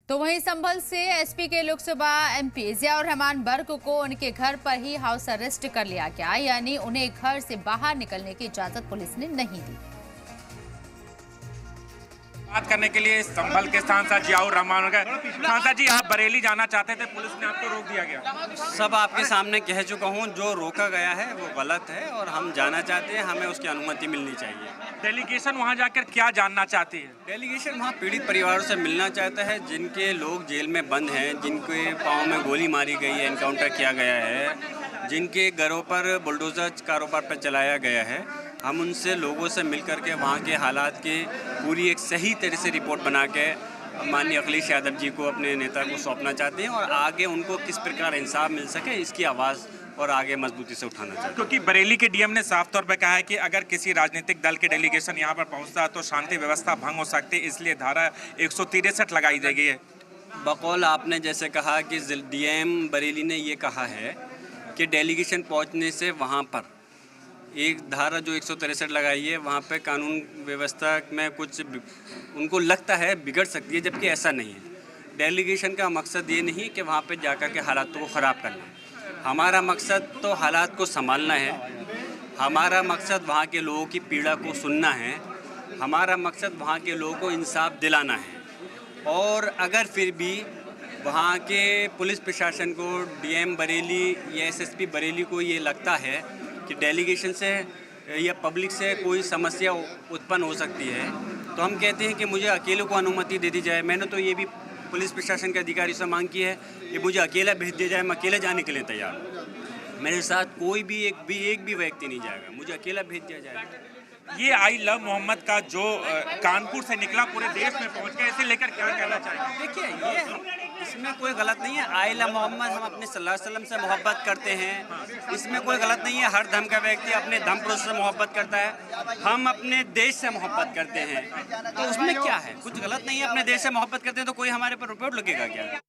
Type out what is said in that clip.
तो वहीं संभल से एसपी के लोकसभा एमपी जियाउर रहमान बर्क को उनके घर पर ही हाउस अरेस्ट कर लिया गया, यानी उन्हें घर से बाहर निकलने की इजाजत पुलिस ने नहीं दी। बात करने के लिए संभल के सांसद जियाउर रहमान। सांसद जी, आप बरेली जाना चाहते थे, पुलिस ने आपको रोक दिया गया। सब आपके सामने कह चुका हूँ, जो रोका गया है वो गलत है और हम जाना चाहते हैं, हमें उसकी अनुमति मिलनी चाहिए। डेलीगेशन वहां जाकर क्या जानना चाहती है? डेलीगेशन वहाँ पीड़ित परिवारों से मिलना चाहता है, जिनके लोग जेल में बंद हैं, जिनके पाँव में गोली मारी गई है, एनकाउंटर किया गया है, जिनके घरों पर बुलडोजर कारोबार पर चलाया गया है। हम उनसे लोगों से मिल करके वहाँ के हालात की पूरी एक सही तरह से रिपोर्ट बना के माननीय अखिलेश यादव जी को, अपने नेता को सौंपना चाहते हैं और आगे उनको किस प्रकार इंसाफ मिल सके इसकी आवाज़ और आगे मजबूती से उठाना चाहते हैं। क्योंकि बरेली के डीएम ने साफ तौर पर कहा है कि अगर किसी राजनीतिक दल के डेलीगेशन यहाँ पर पहुँचता है तो शांति व्यवस्था भंग हो सकती है, इसलिए धारा 163 लगाई गई है। बकौल आपने जैसे कहा कि डीएम बरेली ने ये कहा है कि डेलीगेशन पहुँचने से वहाँ पर एक धारा जो 163 लगाई है, वहाँ पे कानून व्यवस्था में कुछ उनको लगता है बिगड़ सकती है, जबकि ऐसा नहीं है। डेलीगेशन का मकसद ये नहीं कि वहाँ पे जाकर के हालातों को ख़राब करना। हमारा मकसद तो हालात को संभालना है, हमारा मकसद वहाँ के लोगों की पीड़ा को सुनना है, हमारा मकसद वहाँ के लोगों को इंसाफ दिलाना है। और अगर फिर भी वहाँ के पुलिस प्रशासन को, डीएम बरेली या एसएसपी बरेली को ये लगता है कि डेलीगेशन से या पब्लिक से कोई समस्या उत्पन्न हो सकती है, तो हम कहते हैं कि मुझे अकेले को अनुमति दे दी जाए। मैंने तो ये भी पुलिस प्रशासन के अधिकारी से मांग की है कि मुझे अकेला भेज दिया जाए, मैं अकेले जाने के लिए तैयार हूँ। मेरे साथ कोई भी एक भी व्यक्ति नहीं जाएगा, मुझे अकेला भेज दिया जाएगा। ये आई लव मोहम्मद का जो कानपुर से निकला पूरे देश में पहुंच गया, इसे लेकर क्या कहना चाहिए? देखिए, ये इसमें कोई गलत नहीं है। आई लव मोहम्मद, हम अपने सल्लल्लाहु अलैहि वसल्लम से मोहब्बत करते हैं, इसमें कोई गलत नहीं है। हर धर्म का व्यक्ति अपने धर्म पुरुष से मोहब्बत करता है, हम अपने देश से मोहब्बत करते हैं, तो उसमें क्या है? कुछ गलत नहीं है। अपने देश से मोहब्बत करते हैं तो कोई हमारे पर रिपोर्ट लगेगा क्या?